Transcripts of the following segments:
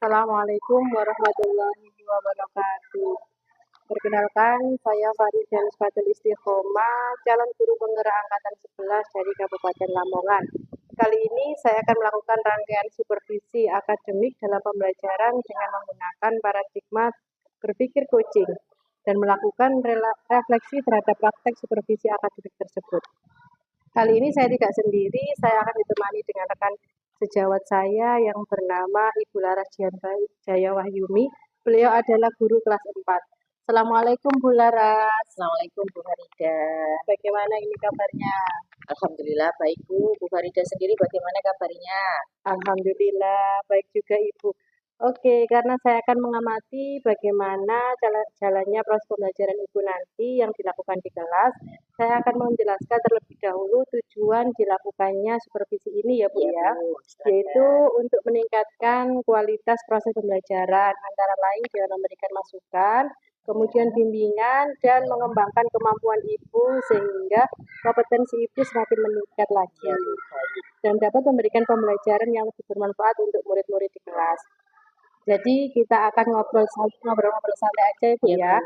Assalamualaikum warahmatullahi wabarakatuh. Perkenalkan, saya Farida Nusfatul Istiqomah, calon guru penggerak angkatan 11 dari Kabupaten Lamongan. Kali ini saya akan melakukan rangkaian supervisi akademik dalam pembelajaran dengan menggunakan paradigma berpikir coaching dan melakukan refleksi terhadap praktek supervisi akademik tersebut. Kali ini saya tidak sendiri, saya akan ditemani dengan rekan sejawat saya yang bernama Ibu Laras Jaya Wahyumi. Beliau adalah guru kelas 4. Assalamualaikum Bu Laras. Assalamualaikum Bu Farida. Bagaimana ini kabarnya? Alhamdulillah baik Bu. Bu Farida sendiri bagaimana kabarnya? Alhamdulillah baik juga Ibu. Oke, karena saya akan mengamati bagaimana jalannya proses pembelajaran Ibu nanti yang dilakukan di kelas, saya akan menjelaskan terlebih dahulu tujuan dilakukannya supervisi ini ya Bu ya, yaitu untuk meningkatkan kualitas proses pembelajaran, antara lain dengan memberikan masukan, kemudian bimbingan, dan mengembangkan kemampuan Ibu sehingga kompetensi Ibu semakin meningkat lagi, dan dapat memberikan pembelajaran yang lebih bermanfaat untuk murid-murid di kelas. Jadi kita akan ngobrol-ngobrol santai aja Ibu ya.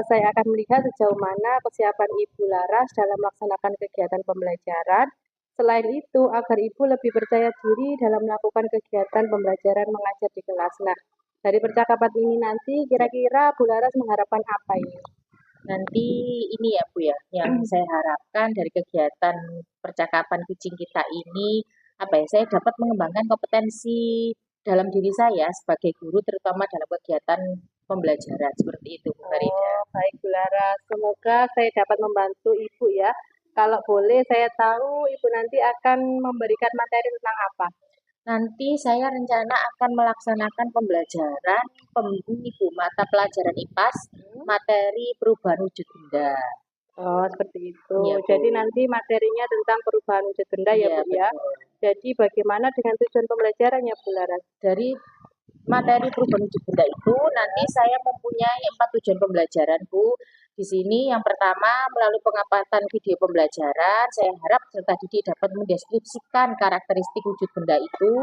Saya akan melihat sejauh mana kesiapan Ibu Laras dalam melaksanakan kegiatan pembelajaran. Selain itu, agar Ibu lebih percaya diri dalam melakukan kegiatan pembelajaran mengajar di kelas. Nah, dari percakapan ini nanti kira-kira Bu Laras mengharapkan apa ini? Nanti ini ya Bu ya, yang saya harapkan dari kegiatan percakapan kucing kita ini, saya dapat mengembangkan kompetensi dalam diri saya sebagai guru, terutama dalam kegiatan pembelajaran seperti itu Bu Farida. Oh, baik Bu Laras, semoga saya dapat membantu Ibu ya. Kalau boleh saya tahu Ibu nanti akan memberikan materi tentang apa? Nanti saya rencana akan melaksanakan pembelajaran mata pelajaran IPAS, materi perubahan wujud benda. Oh, seperti itu. Iya, Jadi nanti materinya tentang perubahan wujud benda ya, Iya, Bu ya. betul. Jadi bagaimana dengan tujuan pembelajarannya, Bu Laras? Dari materi perubahan wujud benda itu nanti saya mempunyai 4 tujuan pembelajaran Bu. Di sini yang pertama melalui pengamatan video pembelajaran, saya harap peserta didik dapat mendeskripsikan karakteristik wujud benda itu.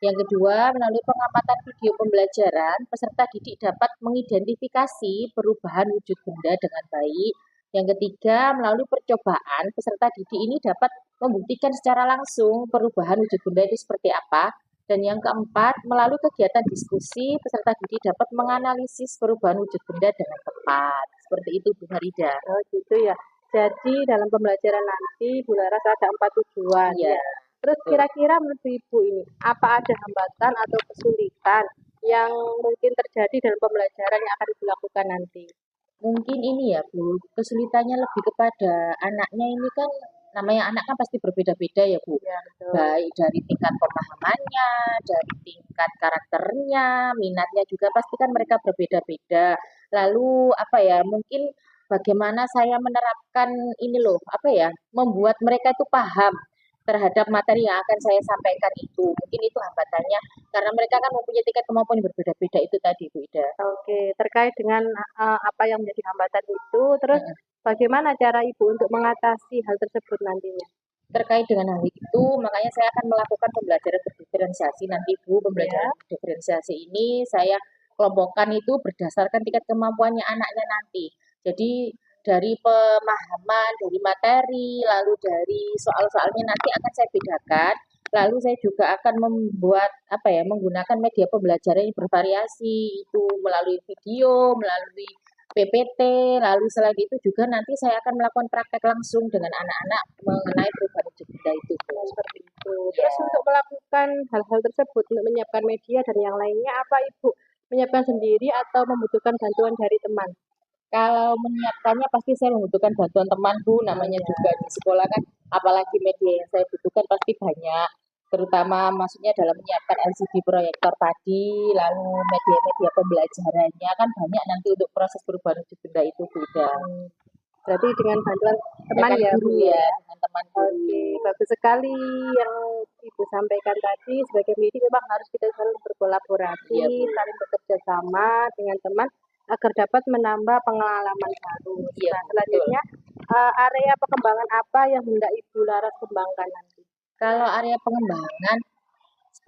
Yang kedua, melalui pengamatan video pembelajaran, peserta didik dapat mengidentifikasi perubahan wujud benda dengan baik. Yang ketiga, melalui percobaan, peserta didik ini dapat membuktikan secara langsung perubahan wujud benda itu seperti apa. Dan yang keempat, melalui kegiatan diskusi, peserta didik dapat menganalisis perubahan wujud benda dengan tepat. Seperti itu, Bu Farida. Oh, gitu ya. Jadi dalam pembelajaran nanti, Bu Laras ada 4 tujuan. Iya. Ya. Terus kira-kira menurut Ibu ini, apa ada hambatan atau kesulitan yang mungkin terjadi dalam pembelajaran yang akan dilakukan nanti? Mungkin ini ya Bu, kesulitannya lebih kepada anaknya ini kan, namanya anak kan pasti berbeda-beda ya Bu. Ya, betul. Baik dari tingkat pemahamannya, dari tingkat karakternya, minatnya juga pasti kan mereka berbeda-beda. Lalu mungkin bagaimana saya menerapkan ini loh, membuat mereka itu paham terhadap materi yang akan saya sampaikan itu. Mungkin itu hambatannya, karena mereka kan mempunyai tingkat kemampuan yang berbeda-beda itu tadi Bu Ida. Oke, terkait dengan apa yang menjadi hambatan itu, terus bagaimana cara Ibu untuk mengatasi hal tersebut nantinya? Terkait dengan hal itu, makanya saya akan melakukan pembelajaran berdiferensiasi nanti Bu. Pembelajaran diferensiasi ini saya kelompokkan itu berdasarkan tingkat kemampuannya anaknya nanti. Jadi dari pemahaman, dari materi, lalu dari soal-soalnya nanti akan saya bedakan. Lalu saya juga akan membuat menggunakan media pembelajaran yang bervariasi, itu melalui video, melalui PPT, lalu selain itu juga nanti saya akan melakukan praktek langsung dengan anak-anak mengenai perubahan wujud benda itu. Seperti itu. Terus untuk melakukan hal-hal tersebut, untuk menyiapkan media dan yang lainnya, apa Ibu menyiapkan sendiri atau membutuhkan bantuan dari teman? Kalau menyiapkannya pasti saya membutuhkan bantuan teman Bu, namanya juga di sekolah kan, apalagi media yang saya butuhkan pasti banyak, terutama maksudnya dalam menyiapkan LCD proyektor tadi, lalu media-media pembelajarannya kan banyak nanti untuk proses perubahan wujud benda itu Bu Ida. Berarti dengan bantuan teman ya Bu ya, dengan teman guru. Oke, bagus sekali yang Ibu sampaikan tadi. Sebagai pendidik memang harus kita saling berkolaborasi, saling bekerja sama dengan teman agar dapat menambah pengalaman baru. Nah, selanjutnya area pengembangan apa yang hendak Ibu Laras kembangkan nanti? Kalau area pengembangan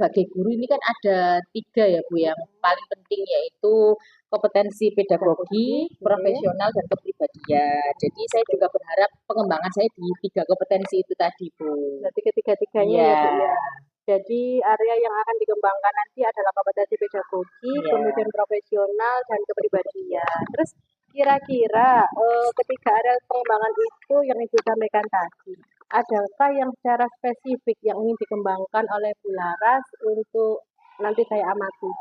sebagai guru ini kan ada 3 ya Bu yang paling penting, yaitu kompetensi pedagogi, profesional, dan kepribadian. Jadi saya juga berharap pengembangan saya di 3 kompetensi itu tadi Bu. Berarti ketiga-tiganya Iya. ya Bu ya. Jadi area yang akan dikembangkan nanti adalah kompetensi pedagogi, Iya. kemudian profesional, dan kepribadian. Terus kira-kira ketiga area pengembangan itu yang Ibu sampaikan tadi, adakah yang secara spesifik yang ingin dikembangkan oleh Bu Laras untuk nanti saya amati?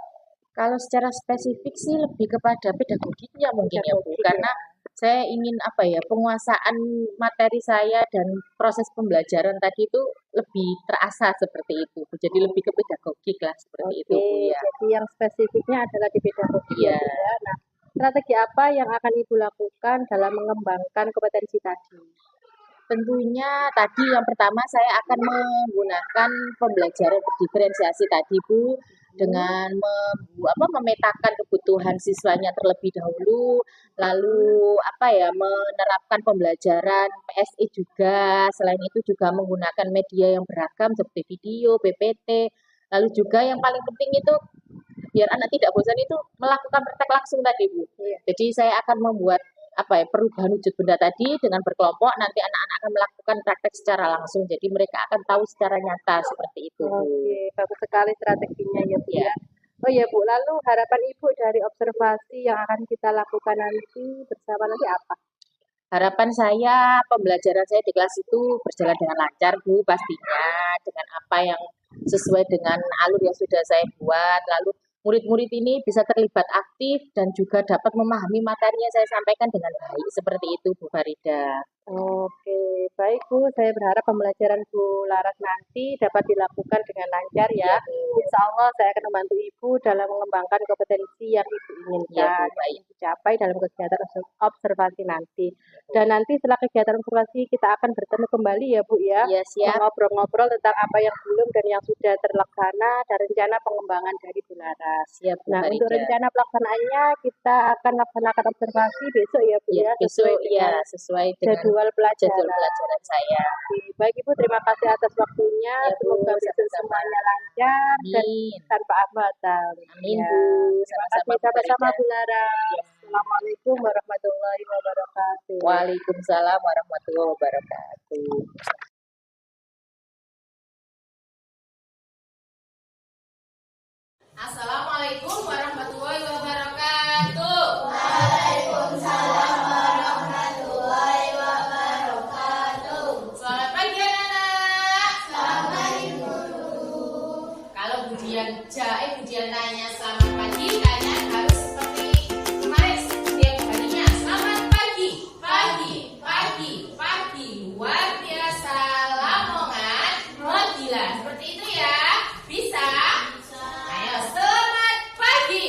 Kalau secara spesifik sih lebih kepada pedagoginya mungkin ya Bu, Pedagogik ya. karena saya ingin penguasaan materi saya dan proses pembelajaran tadi itu lebih terasa seperti itu Bu. Jadi lebih ke pedagogik lah seperti itu Bu Oke, ya. jadi yang spesifiknya adalah di pedagogik ya Iya. Bu ya. Nah, strategi apa yang akan Ibu lakukan dalam mengembangkan kompetensi tadi? Tentunya tadi yang pertama saya akan menggunakan pembelajaran berdiferensiasi tadi Bu, dengan memetakan kebutuhan siswanya terlebih dahulu, lalu menerapkan pembelajaran PSI juga. Selain itu juga menggunakan media yang beragam seperti video, PPT, lalu juga yang paling penting itu biar anak tidak bosan itu melakukan praktek langsung tadi Bu. Iya. Jadi saya akan membuat perubahan wujud benda tadi dengan berkelompok, nanti anak-anak akan melakukan praktek secara langsung, jadi mereka akan tahu secara nyata seperti itu Bu. Oke, bagus sekali strateginya ya Bu Ya. ya. Oh ya Bu, lalu harapan Ibu dari observasi yang akan kita lakukan nanti bersama nanti apa? Harapan saya pembelajaran saya di kelas itu berjalan dengan lancar Bu, pastinya dengan apa yang sesuai dengan alur yang sudah saya buat, lalu murid-murid ini bisa terlibat aktif dan juga dapat memahami materi yang saya sampaikan dengan baik, seperti itu Bu Farida. Oke, baik Bu, saya berharap pembelajaran Bu Laras nanti dapat dilakukan dengan lancar ya. Insya Allah saya akan membantu Ibu dalam mengembangkan kompetensi yang Ibu inginkan, Ya, Bu, yang baik. ingin dicapai dalam kegiatan observasi nanti. Dan nanti setelah kegiatan observasi kita akan bertemu kembali ya Bu ya, Ya, siap. ngobrol-ngobrol tentang apa yang belum dan yang sudah terlaksana dan rencana pengembangan dari Bu Laras. Siap Bu Nah, untuk Farida. rencana pelaksanaannya kita akan laksanakan observasi besok ya Bu Ya, ya, besok sesuai dengan sesuai dengan jadwal pelajaran. jadwal pelajaran saya. Oke, baik Ibu, terima kasih atas waktunya. Ya, Bu, Semoga besok sama-sama. semuanya lancar dan Amin. tanpa hambatan. Amin Ya, Bu, terima sama-sama kasih Bu sama-sama Farida. Bu Laras. Assalamualaikum warahmatullahi wabarakatuh. Waalaikumsalam warahmatullahi wabarakatuh. Assalamualaikum warahmatullahi wabarakatuh. Selamat pagi anak-anak. Kalau Budian tanya selamat pagi, kalian harus seperti kemarin setiap harinya. Selamat pagi, pagi, pagi, pagi. Luar biasa, Lamongan, Modila. Seperti itu ya. Bisa? Ayo, selamat pagi.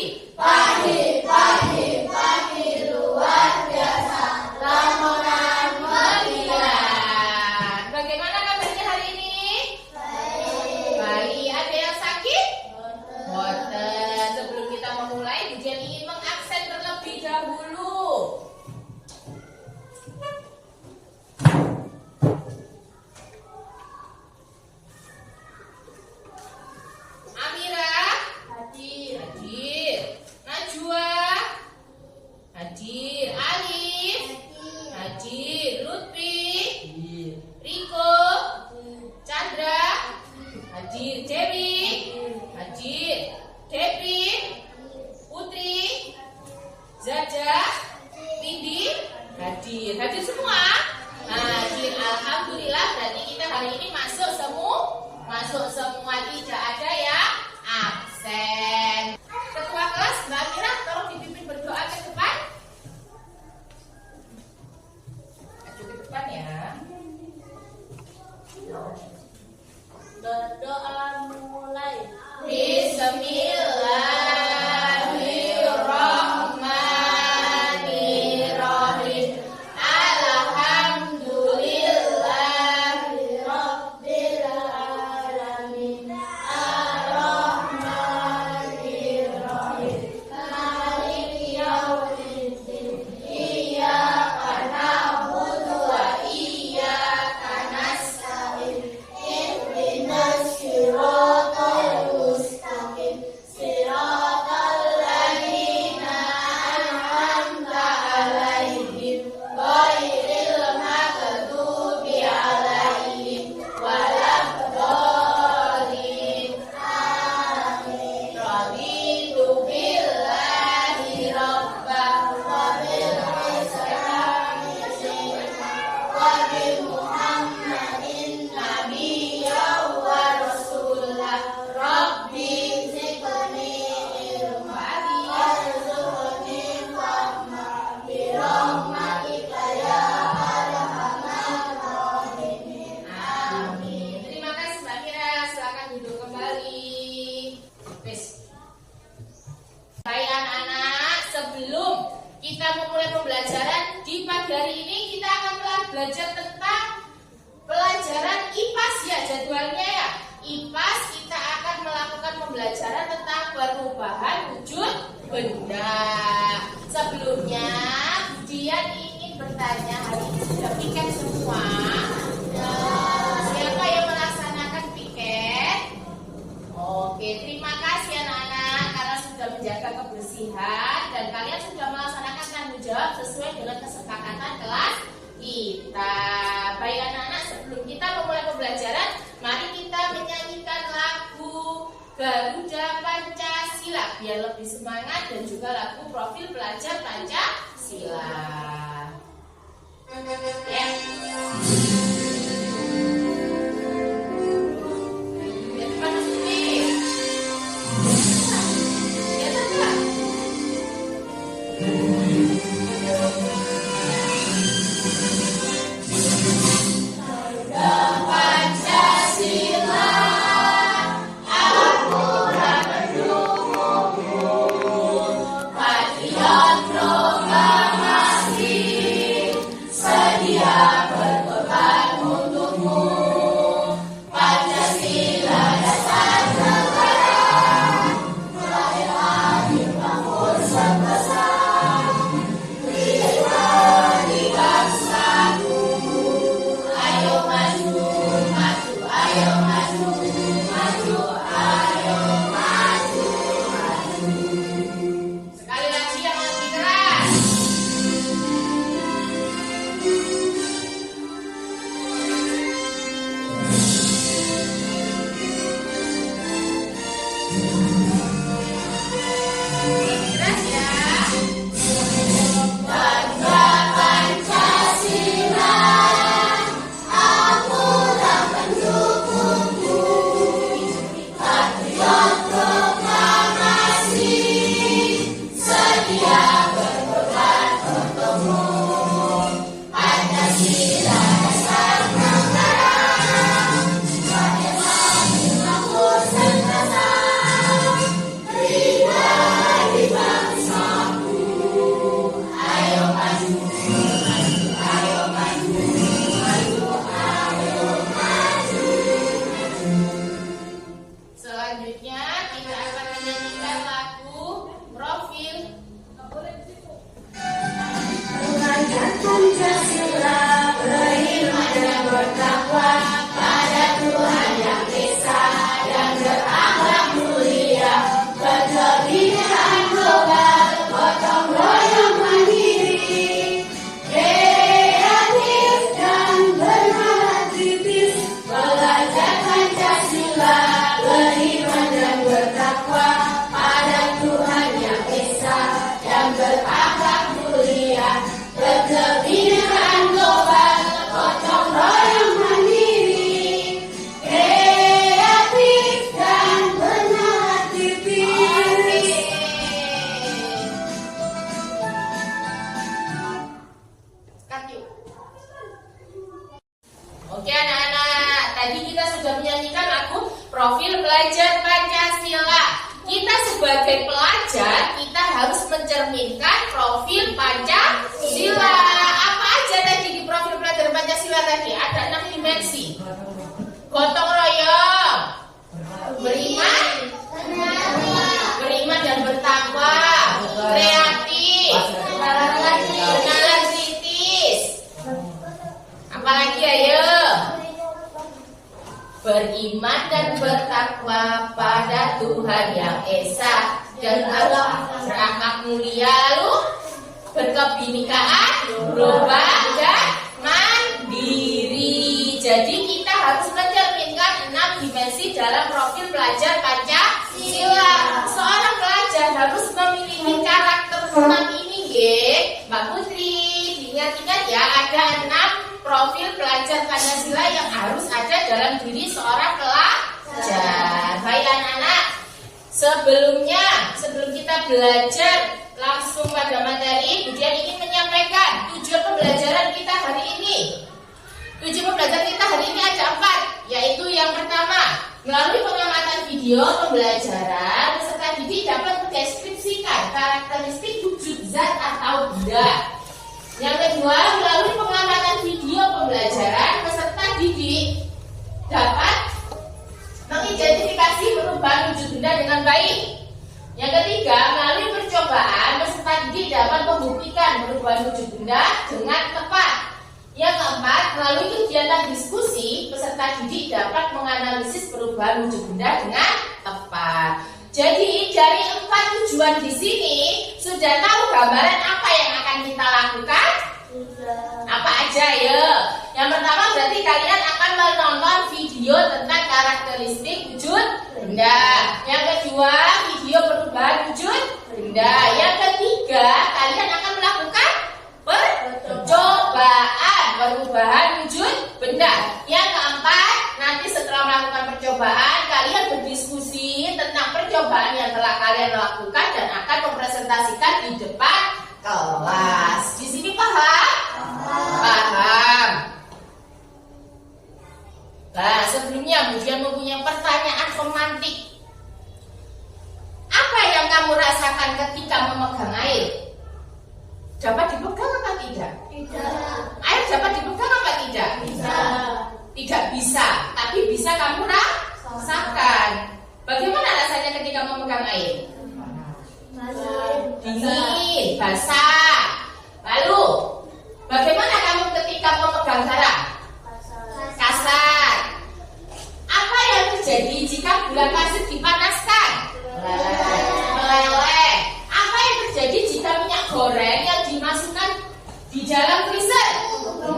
Modila. Bagaimana kabarnya hari ini? Baik. Ada yang sakit? Boten. Sebelum kita memulai, Budian ingin mengabsen terlebih dahulu. Amira? Hadir. Najwa? Hadir. Alif? Hadir. Lutfi? Riko? Chandra? Hadir. Dewi? Hadir. Devi? Putri? Zaja? Windy? Hadir. Hadir semua? Hadir. Alhamdulillah, berarti kita hari ini masuk semua. Tidak ada yang absen. Ketua kelas Mbak Mira, tolong dipimpin berdoa ke depan. Maju ke depan ya. Berdoa mulai. Bismillah. belajar tentang pelajaran IPAS ya jadwalnya ya. IPAS kita akan melakukan pembelajaran tentang perubahan wujud benda. Sebelumnya, Budian ingin bertanya, hari ini sudah piket semua? Siapa yang melaksanakan piket? Oke, terima kasih anak-anak karena sudah menjaga kebersihan dan kalian sudah melaksanakan tanggung jawab sesuai dengan kesepakatan kelas kita. Baik anak-anak, sebelum kita memulai pembelajaran, mari kita menyanyikan lagu Garuda Pancasila biar lebih semangat dan juga lagu profil pelajar Pancasila. Ya. Oke anak-anak, tadi kita sudah menyanyikan lagu Profil Pelajar Pancasila. Kita sebagai pelajar, kita harus mencerminkan profil Pancasila. Apa aja tadi di profil pelajar Pancasila tadi? Ada 6 dimensi. Gotong royong, beriman dan bertakwa, kreatif, bernalar kritis. Apalagi ayo? Beriman dan bertakwa pada Tuhan yang Esa dan Allah, berakhlak mulia, lalu berkebinekaan, global dan mandiri. Jadi kita harus mencerminkan 6 dimensi dalam profil pelajar Pancasila. Seorang pelajar harus memiliki karakter 6 ini, Mbak Putri. Diingat-ingat ya, ada 6 profil pelajar Pancasila yang harus ada dalam diri seorang pelajar. Baik anak-anak, sebelum kita belajar langsung pada materi, Budian ingin menyampaikan tujuan pembelajaran kita hari ini. Tujuan pembelajaran kita hari ini ada 4, yaitu yang pertama, melalui pengamatan video pembelajaran, peserta didik dapat mendeskripsikan karakteristik wujud zat atau benda. Yang kedua, melalui pengamatan video dapat mengidentifikasi perubahan wujud benda dengan baik. Yang ketiga, melalui percobaan peserta didik dapat membuktikan perubahan wujud benda dengan tepat. Yang keempat, melalui kegiatan diskusi, peserta didik dapat menganalisis perubahan wujud benda dengan tepat. Jadi dari 4 tujuan di sini sudah tahu gambaran apa yang akan kita lakukan? Apa aja ya? Yang pertama berarti kalian akan menonton video tentang karakteristik wujud benda. Yang kedua, video perubahan wujud benda. Yang ketiga, kalian akan melakukan percobaan perubahan wujud benda. Yang keempat, nanti setelah melakukan percobaan, kalian berdiskusi tentang percobaan yang telah kalian lakukan dan akan mempresentasikan di depan kelas. Di sini paham? Paham. Nah, sebelumnya Budian mempunyai pertanyaan romantik. Apa yang kamu rasakan ketika memegang air? Dapat dipegang apa tidak? Tidak. Air dapat dipegang apa tidak? Tidak. Tidak bisa, tapi bisa kamu rasakan. Bagaimana rasanya ketika memegang air? Dingin, basah. Lalu, bagaimana kamu ketika memegang garam? Kasar. Apa yang terjadi jika gula pasir dipanaskan? Meleleh. Apa yang terjadi jika minyak goreng yang dimasukkan di dalam freezer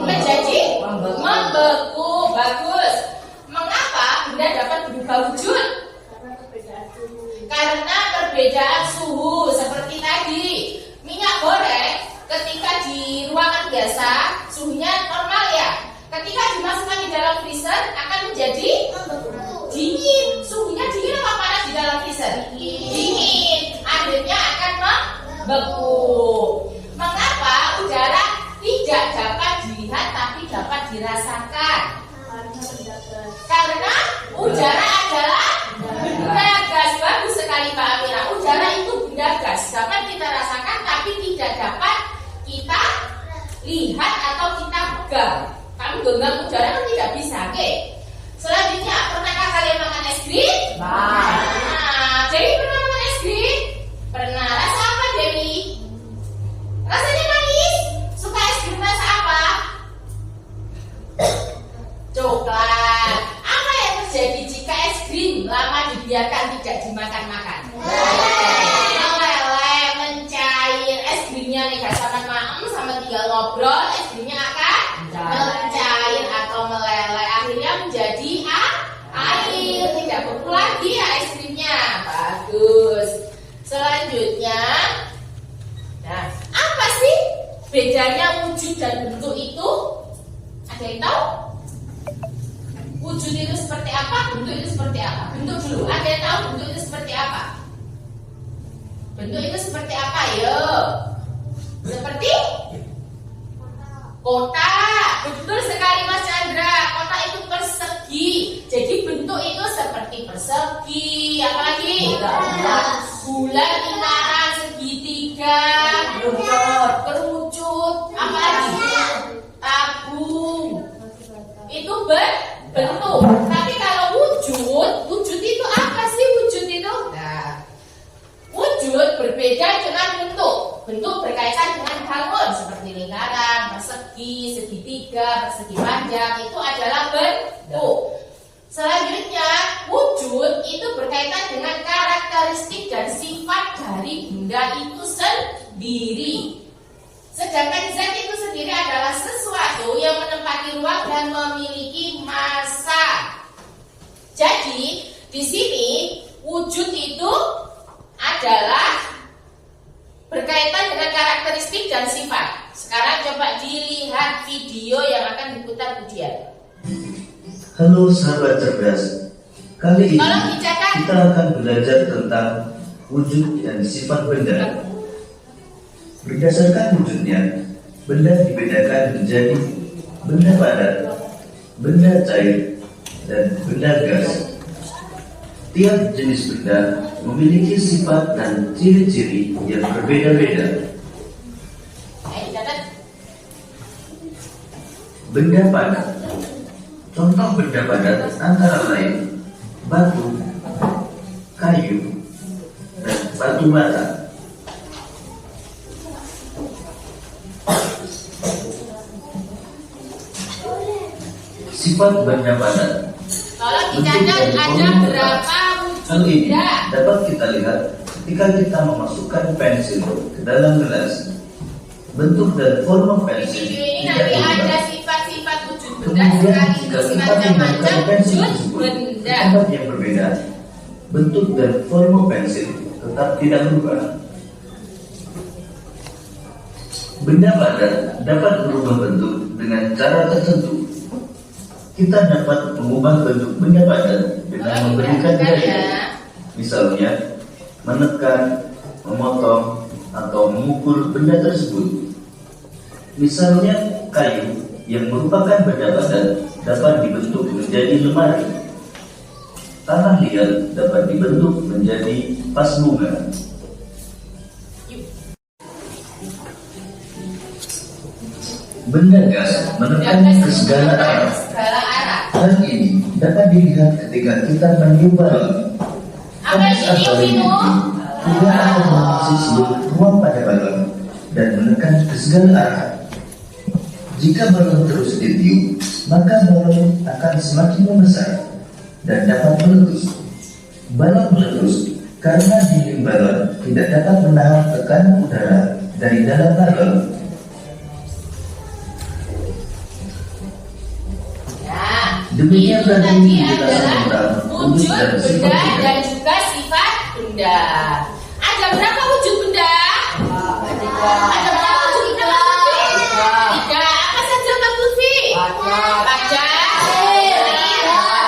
menjadi membeku? Bagus. Mengapa benda dapat berubah wujud? Karena perbedaan suhu. Seperti tadi, minyak goreng ketika di ruangan biasa suhunya normal ya. Ketika dimasukkan di dalam freezer akan menjadi dingin. Suhunya dingin apa panas di dalam freezer? Dingin. Akhirnya akan membeku. Mengapa udara tidak dapat dilihat tapi dapat dirasakan? Karena udara adalah benda gas. Bagus sekali Mbak Amira. Udara itu benda gas, dapat kita rasakan tapi tidak dapat kita lihat atau kita pegang. Kamu genggam udara kan tidak bisa, oke? Selanjutnya, pernahkah kalian makan es krim? Nah, Dewi pernah makan es krim? Pernah. Rasa apa Dewi? Rasanya manis. Suka es krim rasa apa? Coklat. Apa yang terjadi jika es krim lama dibiarkan tidak dimakan-makan? Meleleh, mencair. Es krimnya nih gak sama maem, sama tinggal ngobrol, es krimnya akan mencair atau meleleh. Akhirnya menjadi air, tidak beku lagi ya es krimnya. Bagus. Selanjutnya, nah, apa sih bedanya wujud dan bentuk itu? Ada yang tahu? Wujud itu seperti apa? Bentuk itu seperti apa? Bentuk dulu. Ada yang tahu bentuk itu seperti apa? Bentuk itu seperti apa? Yo. Seperti kotak. Betul sekali Mas Chandra. Kotak itu persegi. Jadi bentuk itu seperti persegi. Apalagi? Bulan, lingkaran, segitiga, kerucut. Apalagi? Tabung. Itu bentuk. Tapi kalau wujud itu apa sih wujud itu? Nah, wujud berbeda dengan bentuk. Bentuk berkaitan dengan bangun seperti lingkaran, persegi, segitiga, persegi panjang, itu adalah bentuk. Selanjutnya, wujud itu berkaitan dengan karakteristik dan sifat dari benda itu sendiri. Sedangkan zat itu sendiri adalah sesuatu yang menempati ruang dan memiliki massa. Jadi, di sini wujud itu adalah berkaitan dengan karakteristik dan sifat. Sekarang coba dilihat video yang akan diputar Budian. Halo sahabat cerdas. Kali ini Tolong dicatat. kita akan belajar tentang wujud dan sifat benda. Berdasarkan wujudnya, benda dibedakan menjadi benda padat, benda cair, dan benda gas. Tiap jenis benda memiliki sifat dan ciri-ciri yang berbeda-beda. Catat. Benda padat. Contoh benda padat antara lain batu, kayu, dan batu bata. Sifat benda padat. Tolong dicatat ada berapa Hal wujud ini benda. dapat kita lihat ketika kita memasukkan pensil ke dalam gelas. Bentuk dan forma Di pensil video ini tidak nanti ada berubah. sifat-sifat wujud benda Kemudian jika sekaligus kita macam-macam menggunakan pensil wujud tersebut di benda. tempat yang berbeda, bentuk dan forma pensil tetap tidak berubah. Benda padat dapat berubah bentuk dengan cara tertentu. Kita dapat mengubah bentuk benda padat dengan memberikan gaya, misalnya menekan, memotong, atau memukul benda tersebut. Misalnya kayu yang merupakan benda padat dapat dibentuk menjadi lemari. Tanah liat dapat dibentuk menjadi vas bunga. Benda gas menekan ke segala arah. Hal ini dapat dilihat ketika kita meniup balon. Apa yang Panas ditiup balon itu? tidak akan mengisi seluruh ruang pada balon dan menekan ke segala arah. Jika balon terus ditiup, maka balon akan semakin membesar dan dapat meletus. Balon meletus karena dinding balon tidak dapat menahan tekanan udara dari dalam balon. Demikian Itu tadi tadi penjelasan adalah tentang wujud dan sifat benda benda. dan juga sifat benda. Ada berapa wujud benda? Ada berapa wujud benda, Mbak Lutfi? Tiga. Apa saja, Mbak Lutfi? Kaca,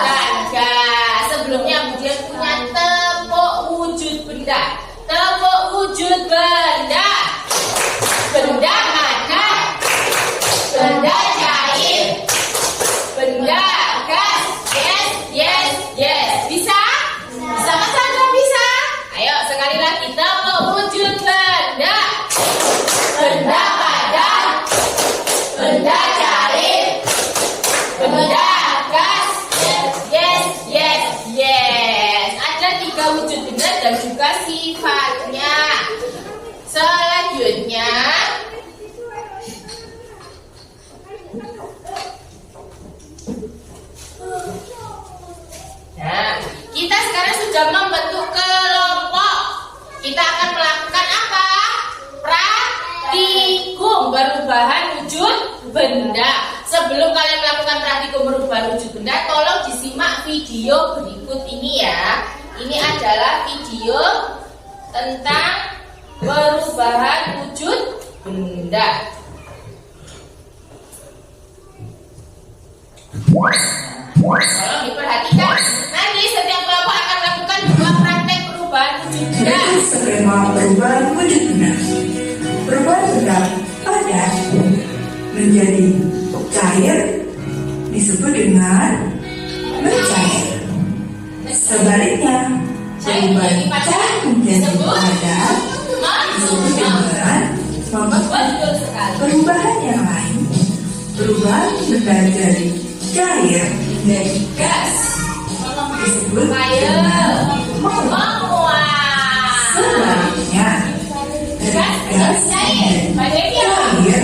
dan gas. Sebelumnya dia punya tepuk wujud benda. Tepuk wujud benda. Benda padat. Benda cair. Benda gas. Yes, yes, yes. Bisa? Bisa Mas Sandra, bisa? Ayo sekali lagi tepuk wujud benda. Benda padat. Benda cair. Benda gas. Yes, yes, yes, yes. Ada tiga wujud benda dan juga sifatnya. Selanjutnya nah, kita sekarang sudah membentuk kelompok. Kita akan melakukan apa? Praktikum perubahan wujud benda. Sebelum kalian melakukan praktikum perubahan wujud benda, tolong disimak video berikut ini ya. Ini adalah video tentang perubahan wujud benda. Tolong diperhatikan. Nanti setiap kelompok akan melakukan dua praktek perubahan wujud benda. Skema perubahan wujud benda. Perubahan benda padat menjadi cair disebut dengan mencair. Sebaliknya, perubahan cair menjadi padat disebut dengan membentuk. Betul sekali. Perubahan yang lain, perubahan benda dari cair menjadi gas disebut Ayo, dengan menguap. sebaliknya dari Gas gas cair. menjadi Bagaimana? cair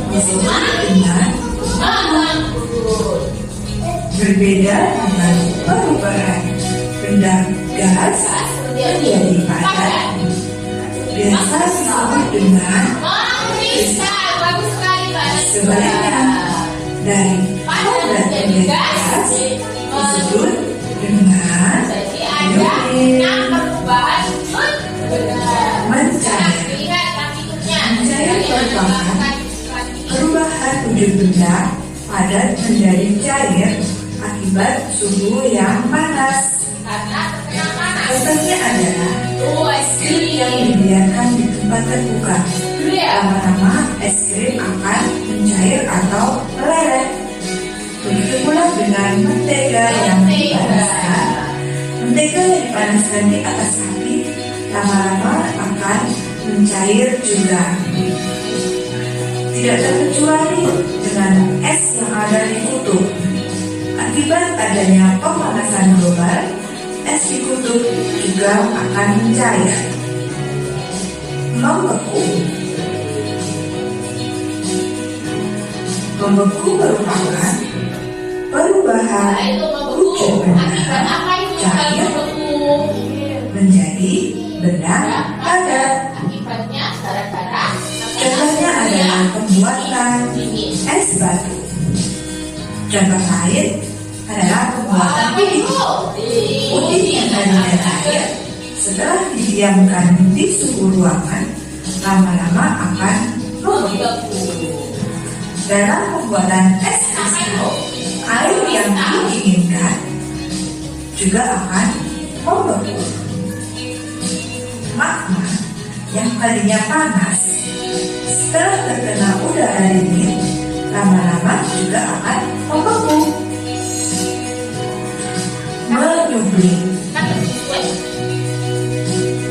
disebut dengan Mengangkut. berbeda dengan perubahan benda gas menjadi padat biasa disebut dengan Mengkristal. Bagus sekali, Mbak. sebaliknya dari padat menjadi gas disebut dengan Jadi ada 6 perubahan wujud benda. mencair. Lihat praktikumnya. Mencair Kalian merupakan melakukan praktikum. Perubahan wujud benda padat menjadi cair akibat suhu yang panas. Karena terkena panas. Contohnya adalah es krim yang Wah, dibiarkan di tempat terbuka. ya. Lama-lama es krim akan mencair atau meleleh. Begitu pula dengan mentega yang dipanaskan. Mentega yang dipanaskan di atas api lama-lama akan mencair juga. Tidak terkecuali dengan es yang ada di kutub. Akibat adanya pemanasan global, es di kutub juga akan mencair, membeku. Membeku merupakan perubahan Nah, itu membeku. wujud benda Akibat apa itu kalau cair membeku? menjadi benda padat. Akibatnya gara-gara Contohnya adalah pembuatan es batu. Contoh lain adalah pembuatan puding. Puding yang tadinya cair, setelah didiamkan di suhu ruangan, lama-lama akan membeku. Dalam pembuatan es kristal, air yang diinginkan juga akan membeku. Magma yang tadinya panas, setelah terkena udara dingin, lama-lama juga akan membeku. Menyublim.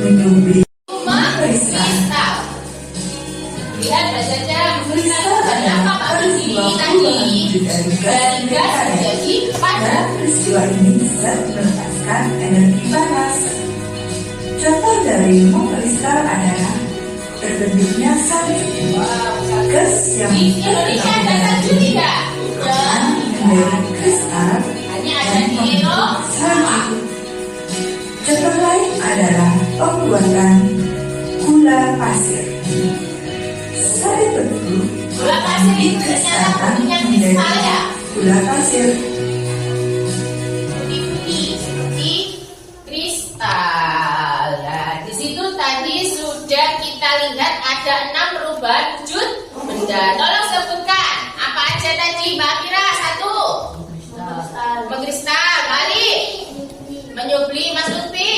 Menyublim kristal. kristal. Lihat bacanya Kristal adalah peristiwa perubahan wujud dari gas gas menjadi padat. dan peristiwa ini bisa melepaskan energi panas. Contoh dari kristal adalah terbentuknya salju. Gas yang Di Indonesia ada salju tidak? akan menjadi kristal Hanya ada dan di membentuk Eropa. salju. Contoh lain adalah pembuatan gula pasir. Sari bentuk Gula pasir itu ternyata bentuknya kristal ya. gula pasir. Putih-putih seperti kristal. Nah, di situ tadi sudah kita lihat ada 6 perubahan wujud benda. Tolong sebutkan apa aja tadi, Mbak Mira? 1. Mengkristal, balik. Menyublim, Mas Lutfi.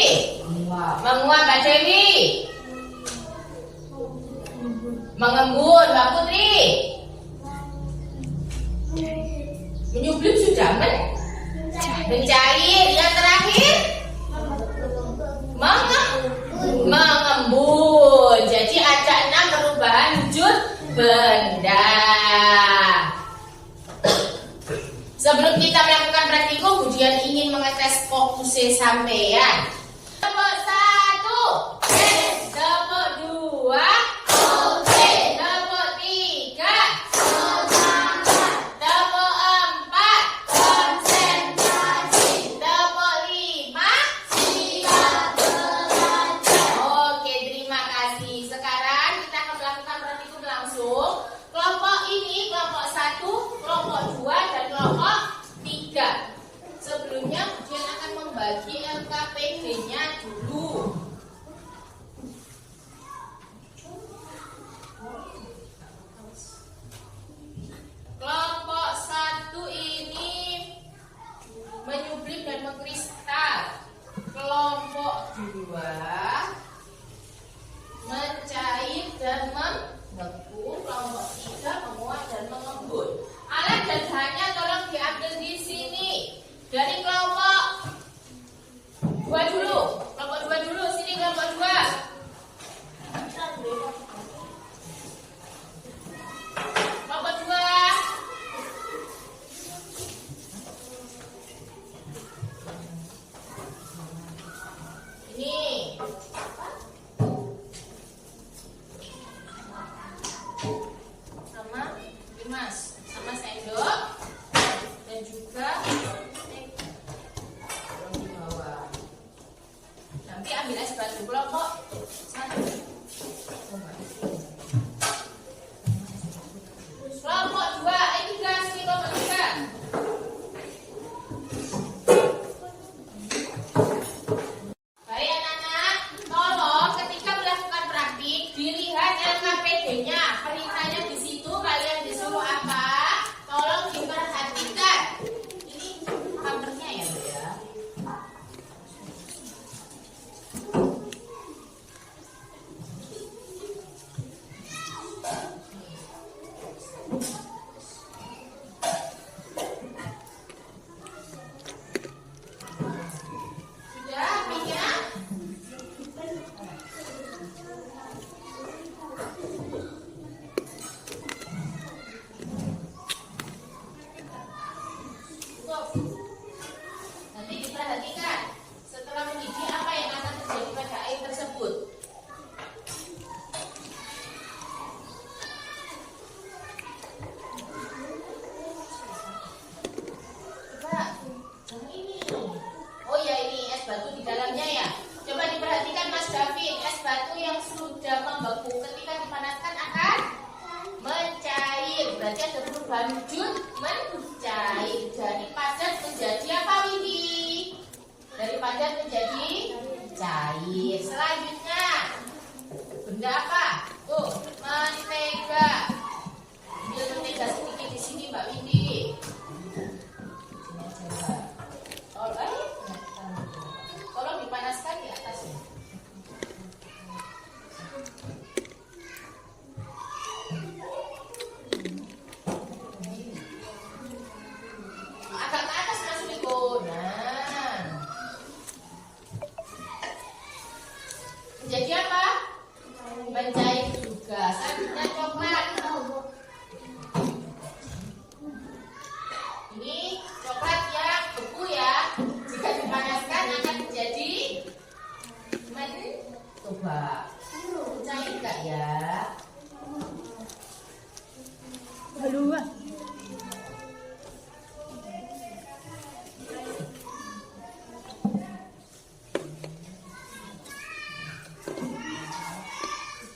Menguap, Mbak Dewi. Mengembun, Mbak Putri. Menyublim sudah mencair. Yang terakhir mengembun. Jadi ada 6 perubahan wujud benda. Sebelum kita melakukan praktikum, Budian ingin mengetes fokusnya sampean. Tepuk 1, tepuk 2, tepuk 3, tepuk 4, konsentrasi, tepuk 5, Oke, terima kasih. Sekarang kita akan melakukan praktikum langsung. Kelompok ini, kelompok 1, kelompok 2, dan kelompok 3. Sebelumnya Budian akan membagi LKPD sudah membeku. Ketika dipanaskan akan mencair. Berarti ada perubahan wujud mencair. Dari padat menjadi apa, Windy? Dari padat menjadi cair. Selanjutnya benda apa? Tuh, mentega. Ambil mentega sedikit di sini, Mbak Windy. Tolong dipanaskan di atasnya. Agak ke atas Mas Riko. Nah. Menjadi apa? Mencair juga. Selanjutnya coklat. Ini coklat yang beku ya. Jika dipanaskan akan menjadi coba. Cair enggak ya? Haluan.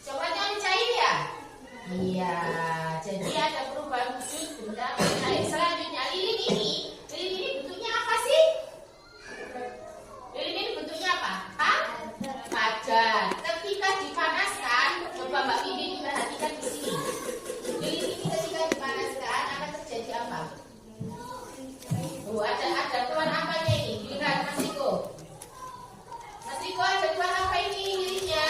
Coklatnya mencair ya? Iya. Jadi ada perubahan wujud benda mencair. Selanjutnya lilin ini bentuknya apa sih? Lilin ini bentuknya apa? Padat. Ketika dipanaskan, coba Mbak Windy perhatikan di sini. Lilin ini ketika dipanaskan akan terjadi apa? Ada keluar apanya ini? Lihat Mas Riko. Mas Riko, ada keluar apa ini lilinnya?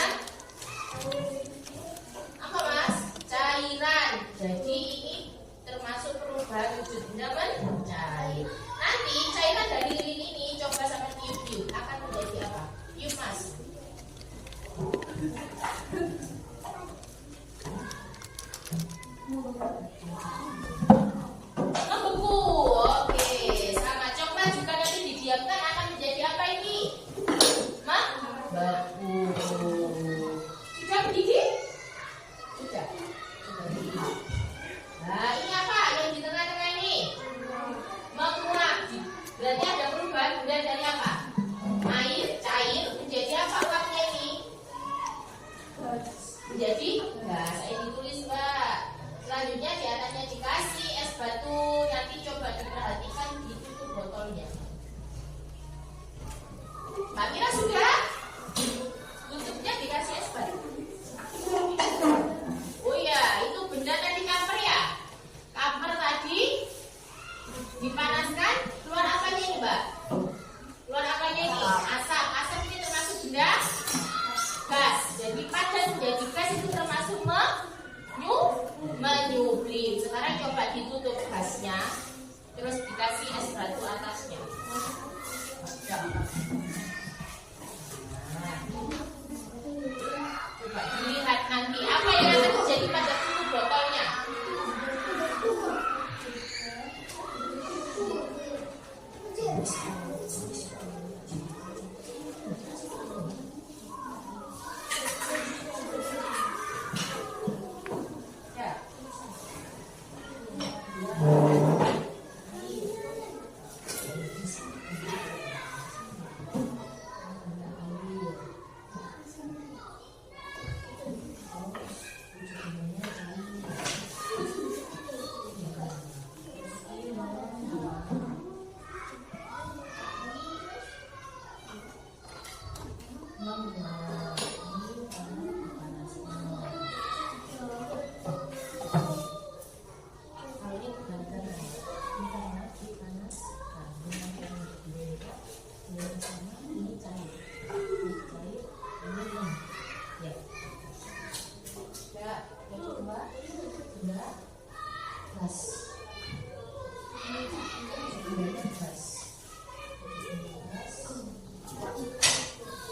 Apa Mas? Cairan. Jadi ini termasuk perubahan wujud benda mencair. Nanti cairan dari lilin ini coba sama tiup-tiup akan menjadi apa? Tiup Mas. Membeku. Oke, sama coklat juga nanti didiamkan akan menjadi apa ini? Membeku. Sudah mendidih? Sudah. Sudah mendidih. Nah, ini apa yang di tengah-tengah ini? Menguap. Berarti ada perubahan benda dari apa? Air, cair, menjadi apa uapnya ini? Menjadi gas. Saya ditulis Mbak. Selanjutnya di atasnya dikasih es batu. Nanti coba diperhatikan di tutup botolnya. Mbak Mira sudah? Tutupnya dikasih es batu. Oh iya, itu benda tadi kamper ya? Kamper tadi dipanaskan, keluar apanya ini Mbak? Keluar apanya ini? Asap. Asap ini termasuk benda gas. Jadi padat menjadi gas itu termasuk menyublim. Sekarang coba ditutup gasnya, terus dikasih es batu atasnya. Coba dilihat nanti apa yang akan terjadi pada tutup botolnya.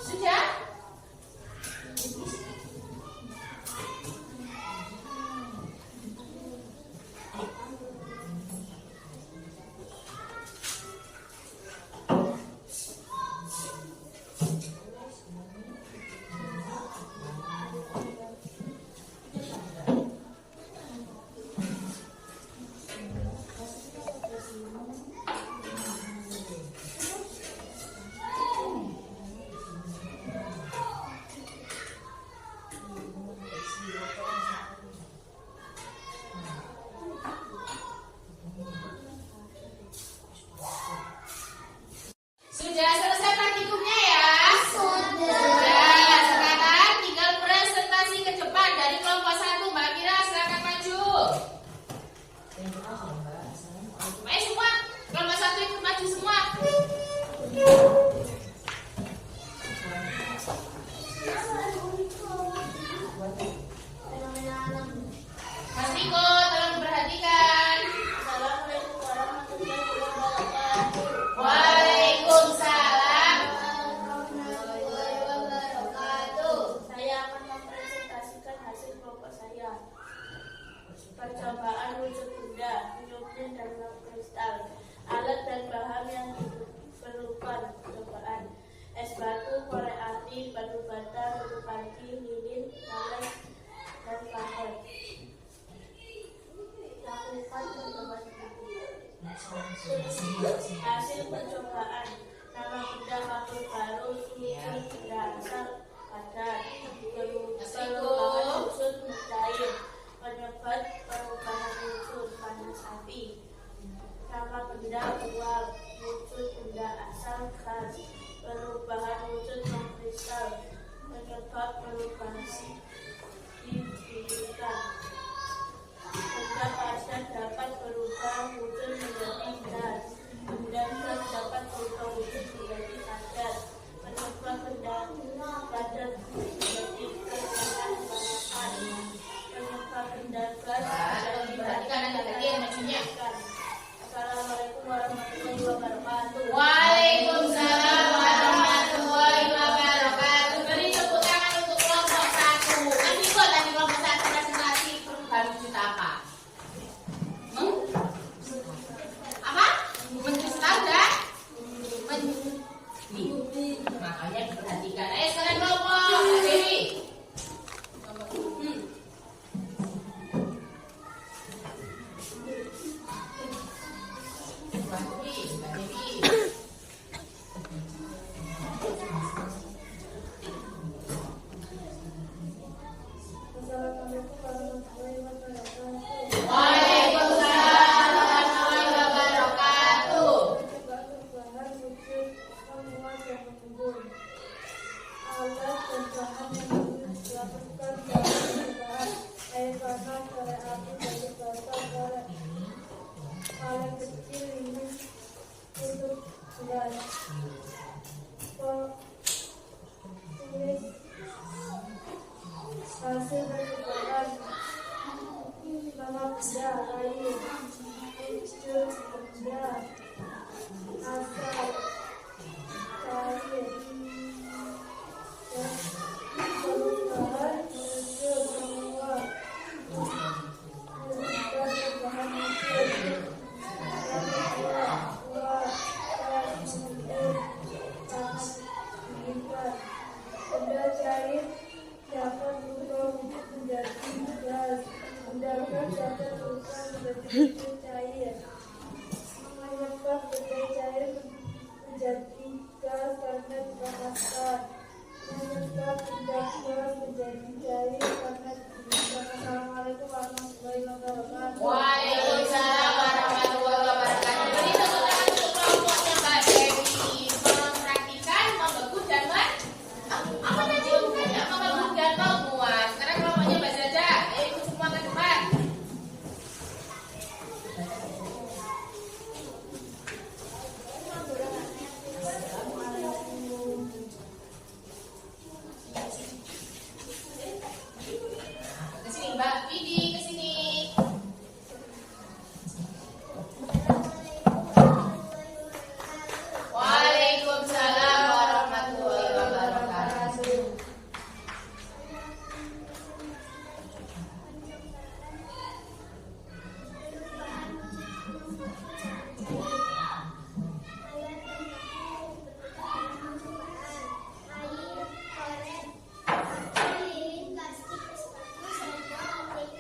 Sudah? hasil percobaan nama benda air unsur benda asal cair dan perubahan unsur semua perubahan unsur yang kuat dan menjadi sangat mengikat. Benda cair dapat berubah wujud menjadi gas, benda gas dapat berubah menjadi cair. Mengapa benda cair menjadi gas karena dipanaskan? Mengapa benda gas menjadi cair karena dipanaskan? Assalamualaikum warahmatullahi wabarakatuh. Waalaikumsalam warahmatullahi wabarakatuh. Beri tepuk tangan untuk kelompoknya Mbak Dewi. Mempraktikkan, membeku dan apa tadi urutannya? Membeku dan memuat. Sekarang kelompoknya Mbak Zaza. Ikut semua ke depan. Ke sini Mbak Widi, ke sini. Waalaikumsalam warahmatullahi wabarakatuh.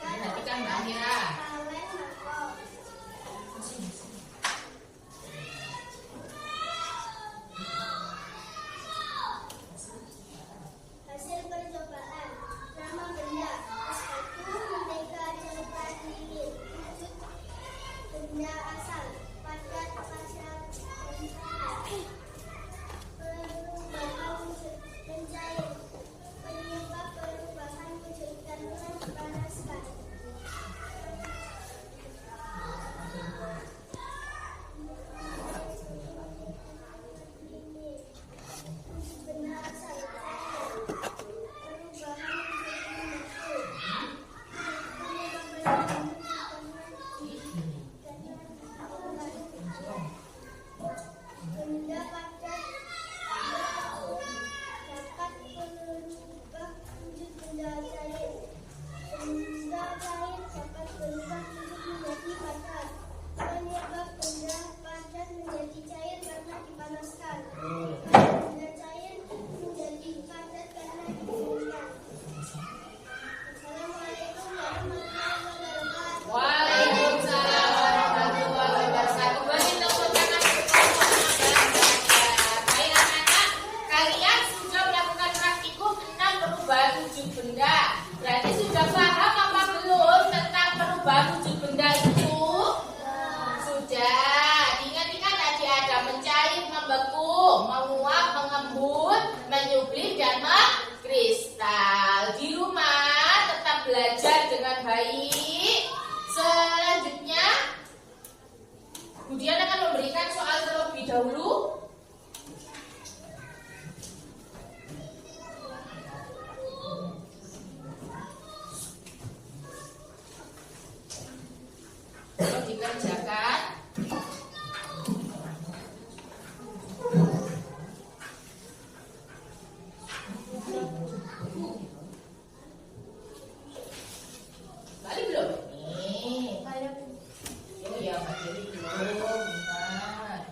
Perhatikan Mbak Mira. Hasil percobaan nama benda sepatu mentega cerita lilin benda asal padat pasal perubahan wujud mencair penyebab perubahan wujud karena dipanaskan. Benda asal benda padat dapat berubah wujud benda cair. Benda cair dapat berubah wujud menjadi padat. Penyebab benda padat menjadi cair karena dipanaskan. Benda cair menjadi padat karena didinginkan. Assalamualaikum warahmatullahi wabarakatuh. Waalaikumsalam warahmatullahi wabarakatuh. Beri tepuk tangan untuk kelompoknya Mbak Zaza. Baik anak-anak, kalian sudah melakukan praktikum 6 perubahan wujud benda. Berarti sudah paham apa belum tentang perubahan wujud benda itu? Sudah. Ingat-ingat tadi ada mencair, membeku, menguap, mengembun, menyublim, dan mengkristal. Di rumah tetap belajar dengan baik. Selanjutnya, Budian akan memberikan soal terlebih dahulu. Kalau dikerjakan, balik belum? Nih. Oh ya, Mbak Dewi belum. Bentar.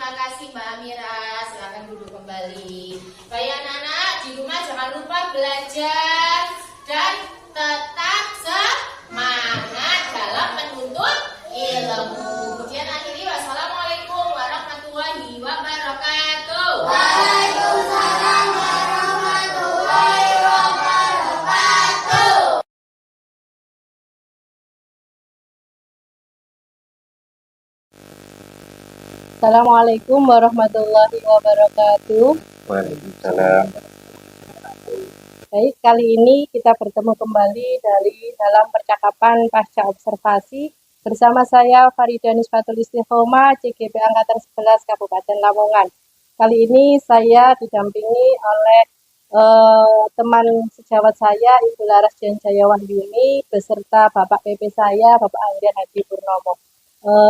terima kasih Mbak Amira. Silakan duduk kembali. Baik anak-anak, di rumah jangan lupa belajar dan tetap semangat dalam menuntut ilmu. Kemudian akhiri wassalamualaikum warahmatullahi wabarakatuh. Waalaikumsalam warahmatullahi wabarakatuh. Assalamualaikum warahmatullahi wabarakatuh. Waalaikumsalam. Baik, kali ini kita bertemu kembali dalam percakapan pasca observasi bersama saya Farida Nisfatul Istiqomah, CGP Angkatan 11 Kabupaten Lamongan. Kali ini saya didampingi oleh teman sejawat saya, Ibu Laras Janjaya Wahyuni, beserta Bapak PP saya, Bapak Anjar Hadi Purnomo.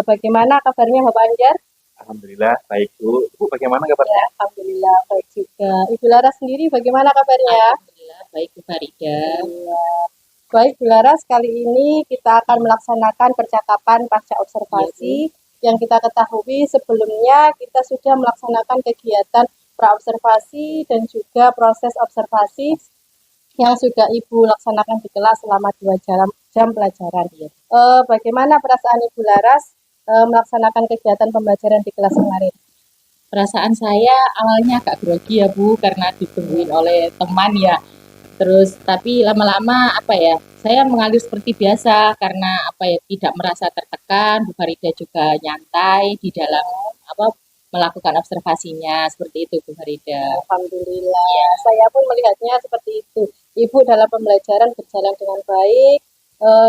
Bagaimana kabarnya Bapak Anjar? Alhamdulillah baik Bu. Bu bagaimana Ya, kabarnya? Alhamdulillah baik juga. Ibu Laras sendiri bagaimana kabarnya? Alhamdulillah baik Bu Farida. Baik, Bu Laras, kali ini kita akan melaksanakan percakapan pasca observasi. Yang kita ketahui sebelumnya kita sudah melaksanakan kegiatan praobservasi dan juga proses observasi yang sudah Ibu laksanakan di kelas selama 2 jam pelajaran. Bagaimana perasaan Ibu Laras melaksanakan kegiatan pembelajaran di kelas kemarin? Perasaan saya awalnya agak grogi ya Bu, karena ditungguin oleh teman ya. Terus tapi lama-lama saya mengalir seperti biasa karena tidak merasa tertekan. Bu Farida juga nyantai di dalam melakukan observasinya, seperti itu Bu Farida. Alhamdulillah, saya pun melihatnya seperti itu. Ibu dalam pembelajaran berjalan dengan baik.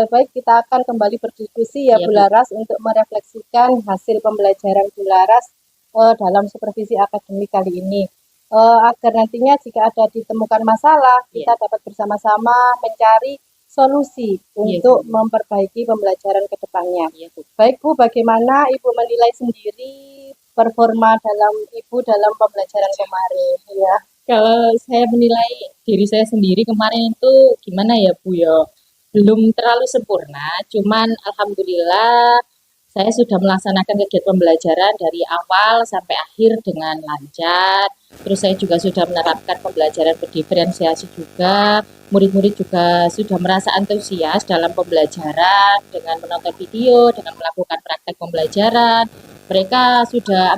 Baik, kita akan kembali berdiskusi ya Iya, Bu Bu. Laras untuk merefleksikan hasil pembelajaran Bu Laras dalam supervisi akademik kali ini. Agar nantinya jika ada ditemukan masalah, kita dapat bersama-sama mencari solusi untuk memperbaiki pembelajaran ke depannya. Iya Bu. Baik Bu, bagaimana Ibu menilai sendiri performa Ibu dalam pembelajaran kemarin? Ya. Kalau saya menilai diri saya sendiri kemarin itu gimana ya Bu ya, belum terlalu sempurna, cuman alhamdulillah saya sudah melaksanakan kegiatan pembelajaran dari awal sampai akhir dengan lancar. Terus saya juga sudah menerapkan pembelajaran berdiferensiasi juga. Murid-murid juga sudah merasa antusias dalam pembelajaran dengan menonton video, dengan melakukan praktek pembelajaran. Mereka sudah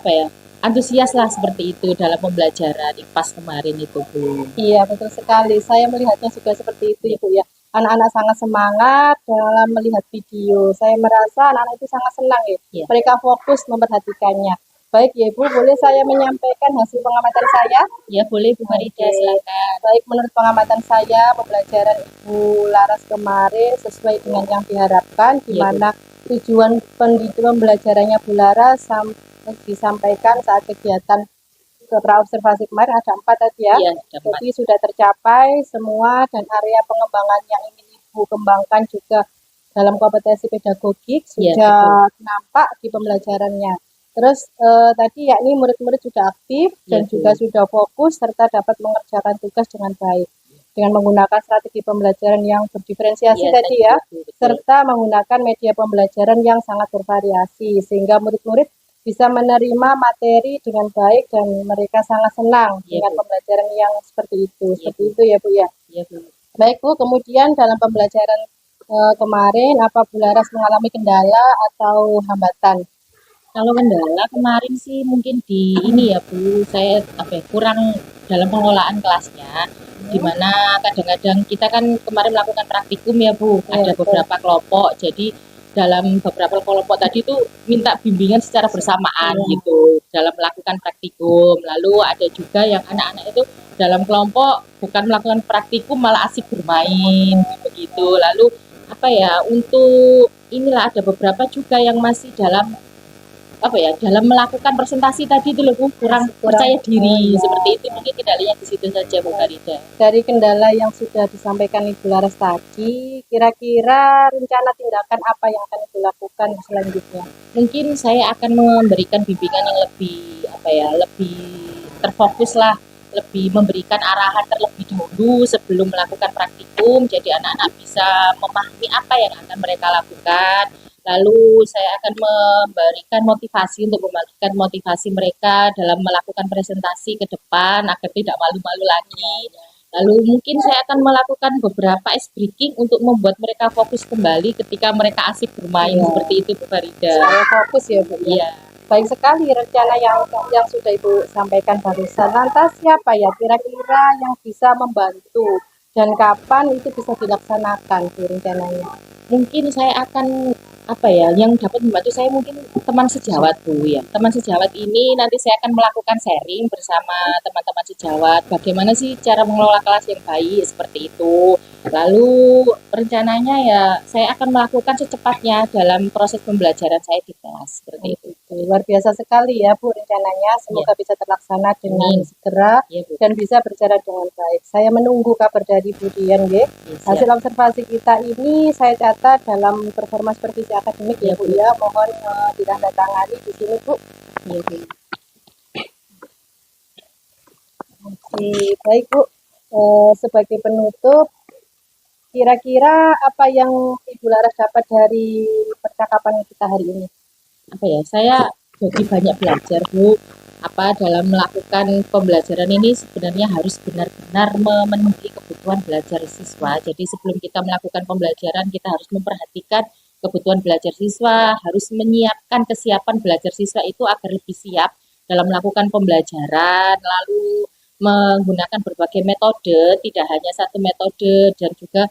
antusias lah seperti itu dalam pembelajaran di pas kemarin itu Bu. Iya, betul sekali. Saya melihatnya juga seperti itu, Ibu ya. Anak-anak sangat semangat dalam melihat video. Saya merasa anak-anak itu sangat senang ya. Iya. Mereka fokus memperhatikannya. Baik ya Ibu, boleh saya menyampaikan hasil pengamatan saya? Ya boleh Bu Farida, Oke. silakan. Baik, menurut pengamatan saya, pembelajaran Ibu Laras kemarin sesuai dengan yang diharapkan, di Iya, Bu. mana tujuan pembelajarannya Bu Laras disampaikan saat kegiatan praobservasi kemarin ada 4 tadi ya. Iya, dapat. Jadi sudah tercapai semua dan area pengembangan yang ingin Ibu kembangkan juga dalam kompetensi pedagogik Iya, sudah nampak di pembelajarannya. Terus tadi yakni murid-murid sudah aktif dan Iya, Bu. juga sudah fokus serta dapat mengerjakan tugas dengan baik dengan menggunakan strategi pembelajaran yang berdiferensiasi Iya, tadi ya, Bu, betul. serta menggunakan media pembelajaran yang sangat bervariasi sehingga murid-murid bisa menerima materi dengan baik dan mereka sangat senang Iya, dengan Bu. pembelajaran yang seperti itu. Iya, Seperti itu ya Bu ya. Iya Bu. Baik Bu, kemudian dalam pembelajaran kemarin apa Bu Laras mengalami kendala atau hambatan? Kalau kendala kemarin sih mungkin di ini ya Bu, saya kurang dalam pengelolaan kelasnya, di mana kadang-kadang kita kan kemarin melakukan praktikum ya Bu, Iya, ada betul. beberapa kelompok, jadi dalam beberapa kelompok tadi tuh minta bimbingan secara bersamaan Iya. gitu dalam melakukan praktikum. Lalu ada juga yang anak-anak itu dalam kelompok bukan melakukan praktikum malah asik bermain begitu. Lalu untuk inilah ada beberapa juga yang masih dalam dalam melakukan presentasi tadi itu loh Bu, kurang percaya diri seperti itu. Mungkin kendalanya di situ saja Bu Farida. Dari kendala yang sudah disampaikan Ibu Laras tadi, kira-kira rencana tindakan apa yang akan Ibu lakukan selanjutnya? Mungkin saya akan memberikan bimbingan yang lebih lebih terfokus lah, lebih memberikan arahan terlebih dahulu sebelum melakukan praktikum, jadi anak-anak bisa memahami apa yang akan mereka lakukan. Lalu saya akan memberikan motivasi untuk membagikan motivasi mereka dalam melakukan presentasi ke depan agar tidak malu-malu lagi. Lalu mungkin saya akan melakukan beberapa ice breaking untuk membuat mereka fokus kembali ketika mereka asik bermain seperti itu, Bu Farida. Saya fokus ya Bu. Iya. Baik sekali rencana yang sudah Ibu sampaikan barusan. Lantas siapa ya kira-kira yang bisa membantu dan kapan itu bisa dilaksanakan Bu rencananya? Mungkin saya akan yang dapat membantu saya mungkin teman sejawat Bu ya. Teman sejawat ini nanti saya akan melakukan sharing bersama teman-teman sejawat bagaimana sih cara mengelola kelas yang baik seperti itu. Lalu rencananya ya saya akan melakukan secepatnya dalam proses pembelajaran saya di kelas seperti itu. Luar biasa sekali ya Bu rencananya. Semoga bisa terlaksana dengan segera Ya, Bu. dan bisa berjalan dengan baik. Saya menunggu kabar dari Bu Dian ya. Hasil observasi kita ini saya catat dalam performa supervisi akademik ya Bu ya. Mohon ditandatangani di sini Bu. Ya, Bu. Oke, baik Bu. Sebagai penutup, kira-kira apa yang Ibu Laras dapat dari percakapan kita hari ini? Saya jadi banyak belajar Bu dalam melakukan pembelajaran ini sebenarnya harus benar-benar memenuhi kebutuhan belajar siswa. Jadi sebelum kita melakukan pembelajaran kita harus memperhatikan kebutuhan belajar siswa, harus menyiapkan kesiapan belajar siswa itu agar lebih siap dalam melakukan pembelajaran, lalu menggunakan berbagai metode, tidak hanya satu metode dan juga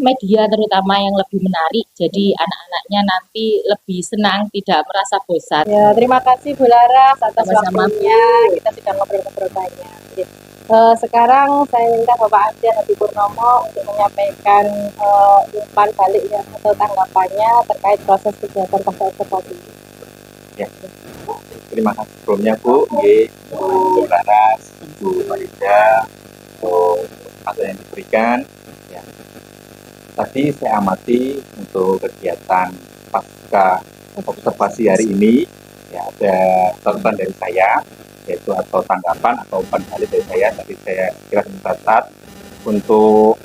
media terutama yang lebih menarik. Jadi anak-anaknya nanti lebih senang, tidak merasa bosan. Ya, terima kasih Bu Laras atas Sama-sama, waktunya. Kita sudah ngobrol-ngobrol banyak. Sekarang saya minta Bapak Andian Hadi Purnomo untuk menyampaikan umpan balik ya, atau tanggapannya terkait proses kegiatan pasca observasi. Ya. Terima kasih sebelumnya Bu, Bu Laras, Bu Farida, untuk yang diberikan. Ya. Tadi saya amati untuk kegiatan pasca observasi hari ini, ya ada catatan dari saya, yaitu atau tanggapan atau umpan balik dari saya. Tadi saya kira mencatat untuk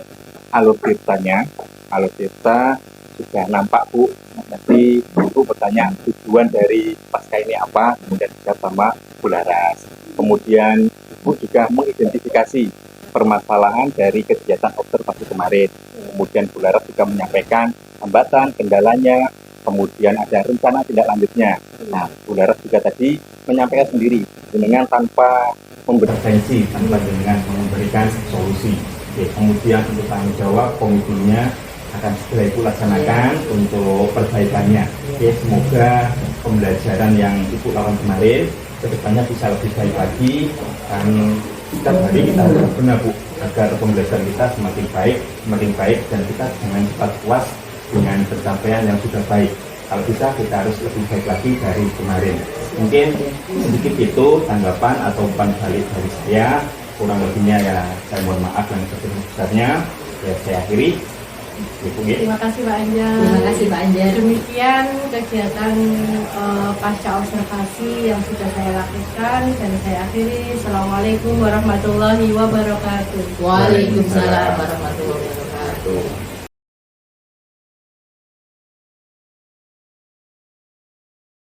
alur ceritanya, alur cerita sudah nampak Bu. Nanti Ibu bertanya tujuan dari pasca ini apa, kemudian juga sama Bu Laras. Kemudian Ibu juga mengidentifikasi permasalahan dari kegiatan observasi kemarin. Kemudian Bu Laras juga menyampaikan hambatan, kendalanya, kemudian ada rencana tindak lanjutnya. Nah, Bu Laras juga tadi menyampaikan sendiri, dengan tanpa memberi tanpa dengan memberikan solusi. Oke, kemudian untuk tanggung jawab komitinya akan segera Ibu laksanakan untuk perbaikannya. Oke, semoga pembelajaran yang Ibu lakukan kemarin kedepannya bisa lebih baik lagi, dan setiap hari kita harus benar Bu, agar pembelajaran kita semakin baik, dan kita jangan cepat puas dengan pencapaian yang sudah baik. Kalau bisa kita harus lebih baik lagi dari kemarin. Mungkin sedikit itu tanggapan atau umpan balik dari saya. Kurang lebihnya ya saya mohon maaf yang sebesar-besarnya. Ya saya akhiri. Terima kasih Pak Anjar. Terima kasih Pak Anjar. Demikian kegiatan pasca observasi yang sudah saya lakukan dan saya akhiri. Assalamualaikum warahmatullahi wabarakatuh. Waalaikumsalam warahmatullahi wabarakatuh.